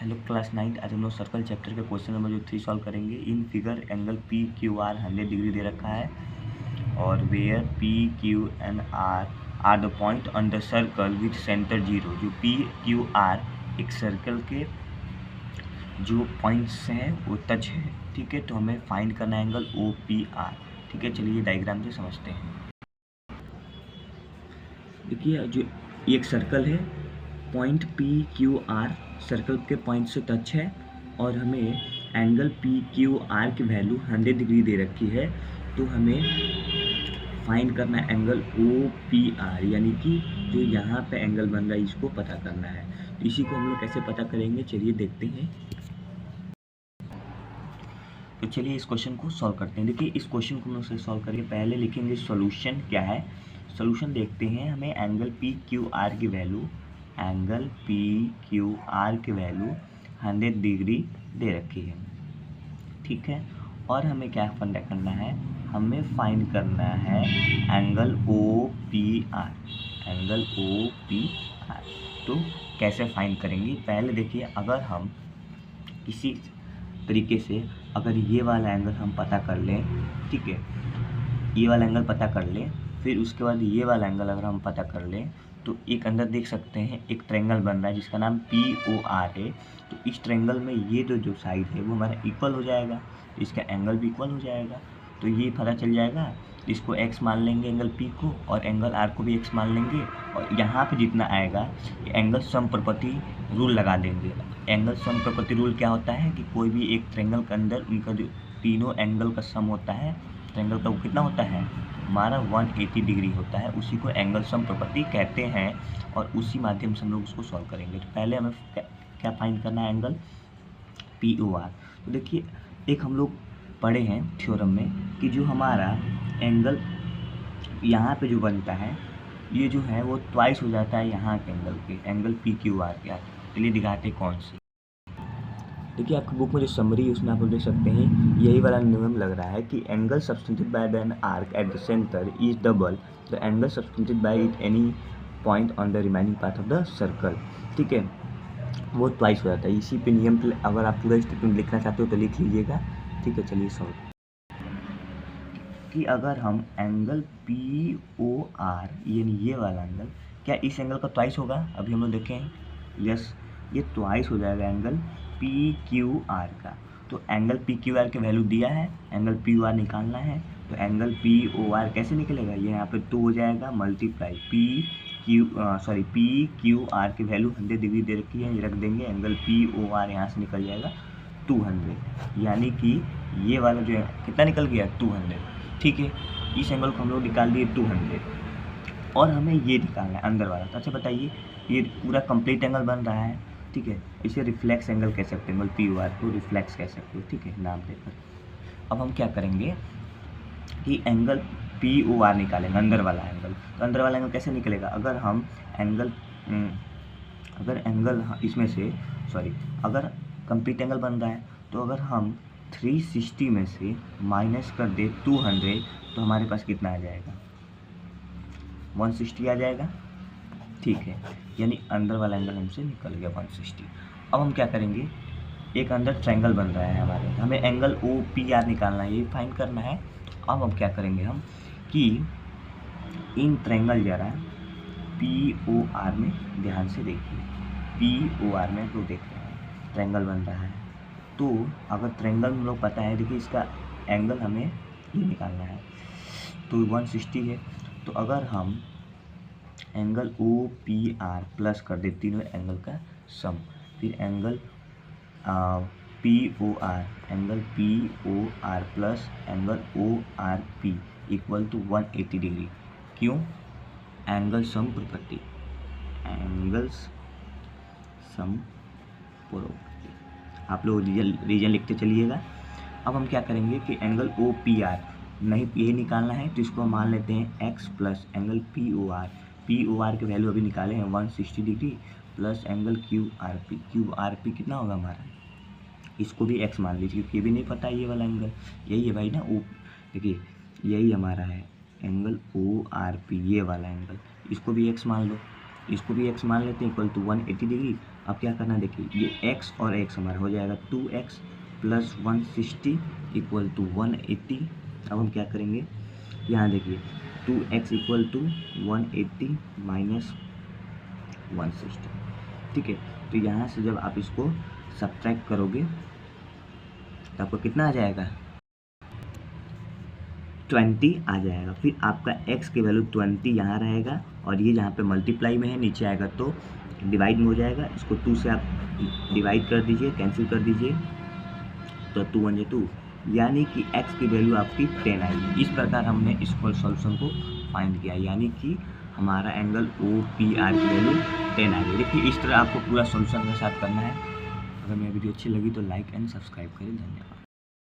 Hello class 9, आज हम लोग सर्कल चैप्टर के क्वेश्चन नंबर जो 3 सॉल्व करेंगे। In figure angle P Q R 100 degree दे रखा है और where P Q and R the point on the circle with centre 0। जो पी क्यू आर एक सर्कल के जो पॉइंट्स हैं वो टच है, ठीक है। तो हमें फाइंड करना है एंगल ओ पी आर, ठीक है। चलिए डायग्राम से समझते हैं। देखिए जो एक सर्कल है, point P Q are circle के पॉइंट से टच है और हमें एंगल पी क्यू आर की वैल्यू 100 डिग्री दे रखी है। तो हमें फाइंड करना है एंगल ओ पी आर, यानी कि जो यहाँ पे एंगल बन रहा है इसको पता करना है। तो इसी को हम लोग कैसे पता करेंगे, चलिए देखते हैं। तो चलिए इस क्वेश्चन को सॉल्व करते हैं। देखिए इस क्वेश्चन को हम लोग सॉल्व करके पहले लिखेंगे सॉल्यूशन क्या है। सॉल्यूशन देखते हैं। हमें एंगल पी क्यू आर की वैल्यू 100 डिग्री दे रखी है, ठीक है। और हमें क्या फाइंड करना है, हमें फाइंड करना है angle O P R, angle O P R. तो कैसे फाइंड करेंगे, पहले देखिए अगर हम किसी तरीके से अगर ये वाला एंगल हम पता कर लें, ठीक है, ये वाला एंगल पता कर लें, फिर उसके बाद ये वाला एंगल अगर हम पता कर लें तो एक अंदर देख सकते हैं एक ट्रायंगल बन रहा है जिसका नाम पी ओ आर है। तो इस ट्रायंगल में ये जो साइड है वो हमारा इक्वल हो जाएगा, इसका एंगल भी इक्वल हो जाएगा। तो ये पता चल जाएगा, इसको x मान लेंगे एंगल p को और एंगल r को भी x मान लेंगे और यहाँ पे जितना आएगा एंगल समप्रपति रूल लगा देंगे। एंगल समप्रपति रूल क्या होता है कि कोई भी एक ट्रायंगल के अंदर उनका जो तीनों एंगल का सम होता है, ट्रायंगल का वो कितना होता है हमारा 180 डिग्री होता है, उसी को एंगल समप्रपति कहते हैं और उसी माध्यम से हम लोग उसको सॉल्व करेंगे। तो पहले हमें क्या फाइंड करना है, एंगल पी ओ आर। तो देखिए एक हम लोग पढ़े हैं थ्योरम में कि जो हमारा एंगल यहाँ पे जो बनता है ये जो है वो ट्वाइस हो जाता है यहाँ के एंगल के, एंगल पी क्यू आर के। चलिए दिखाते कौन सी। देखिए आपकी बुक में जो समरी है उसमें आप लोग देख सकते हैं यही वाला नियम लग रहा है कि angle subtended bye an arc at the centre is double the angle subtended bye it any point on the remaining part of the circle, ठीक है। वो ट्वाइस हो जाता है। इसी पे नियम पे अगर आप पूरा स्टेटमेंट लिखना चाहते हो तो लिख लीजिएगा, ठीक है। चलिए सॉल्व कि अगर हम एंगल पी ओ आर यानी ये वाला एंगल, क्या इस एंगल का ट्वाइस होगा, अभी हम लोग देखें, यस ये ट्वाइस हो जाएगा एंगल पी क्यू आर का। तो एंगल पी क्यू आर की वैल्यू दिया है, एंगल पी यू आर निकालना है। तो एंगल पी ओ आर कैसे निकलेगा, ये यहाँ पे 2 हो जाएगा मल्टीप्लाई पी क्यू आर की वैल्यू 100 डिग्री दे रखी है, ये रख देंगे। एंगल पी ओ आर यहाँ से निकल जाएगा 200, यानी कि ये वाला जो है कितना निकल गया 200, ठीक है। इस एंगल को हम लोग निकाल दिए 200 और हमें ये निकालना है अंदर वाला। तो अच्छा बताइए ये पूरा कंप्लीट एंगल बन रहा है, ठीक है। इसे रिफ्लेक्स एंगल कह सकते हैं, एंगल पी ओ आर को रिफ्लेक्स कह सकते हो, ठीक है, नाम देकर। अब हम क्या करेंगे कि एंगल पी ओ आर निकालेंगे अंदर वाला एंगल। तो अंदर वाला एंगल कैसे निकलेगा, अगर हम एंगल इसमें से अगर कंप्लीट एंगल बन रहा है तो अगर हम 360 में से माइनस कर दे 200 तो हमारे पास कितना आ जाएगा 160 आ जाएगा, ठीक है। यानी अंदर वाला एंगल हमसे निकल गया 160। अब हम क्या करेंगे, एक अंदर ट्रायंगल बन रहा है हमारे, हमें एंगल ओ पी आर निकालना है, ये फाइंड करना है। अब हम क्या करेंगे हम कि इन ट्रायंगल जरा पी ओ आर में ध्यान से देखिए, पी ओ आर में तो देख रहे हैं ट्रायंगल बन रहा है। तो अगर ट्रायंगल हम लोग पता है, देखिए इसका एंगल हमें ये निकालना है तो 160 है। तो अगर हम angle O P R plus कर दे तीनों एंगल का सम, फिर angle P O R, angle P O R plus angle O R P equal to 180 degree. क्यों, angle sum property, angles sum property. आप लोग रीजन लिखते चलिएगा। अब हम क्या करेंगे कि एंगल ओ पी आर नहीं ये निकालना है तो इसको हम मान लेते हैं x plus angle P O R की वैल्यू अभी निकाले हैं 160 degree plus angle Q R P कितना होगा हमारा, इसको भी x मान लीजिए क्योंकि ये भी नहीं पता ये वाला एंगल यही है भाई ना। ओ देखिए यही हमारा है एंगल ओ आर पी, ये वाला एंगल, इसको भी x मान लो, इसको भी x मान लेते हैं इक्वल टू 180 डिग्री। अब क्या करना है, देखिए ये x और x हमारा हो जाएगा 2x प्लस 160 इक्वल टू 180। अब हम क्या करेंगे, यहाँ देखिए 2x इक्वल टू 180 माइनस 160, ठीक है। तो यहाँ से जब आप इसको सब्ट्रैक्ट करोगे तो आपको कितना आ जाएगा, 20 आ जाएगा। फिर आपका x की वैल्यू 20 यहाँ रहेगा और ये जहाँ पे मल्टीप्लाई में है नीचे आएगा तो डिवाइड में हो जाएगा। इसको 2 से आप डिवाइड कर दीजिए, कैंसिल कर दीजिए, तो 2 1 2, यानी कि x की वैल्यू आपकी 10 आएगी। इस प्रकार हमने इस सॉल्यूशन को फाइंड किया, यानी कि हमारा एंगल OPR की वैल्यू 10 आ गई। देखिए इस तरह आपको पूरा सॉल्यूशन के साथ करना है। अगर मेरी वीडियो अच्छी लगी तो लाइक एंड सब्सक्राइब करें। धन्यवाद।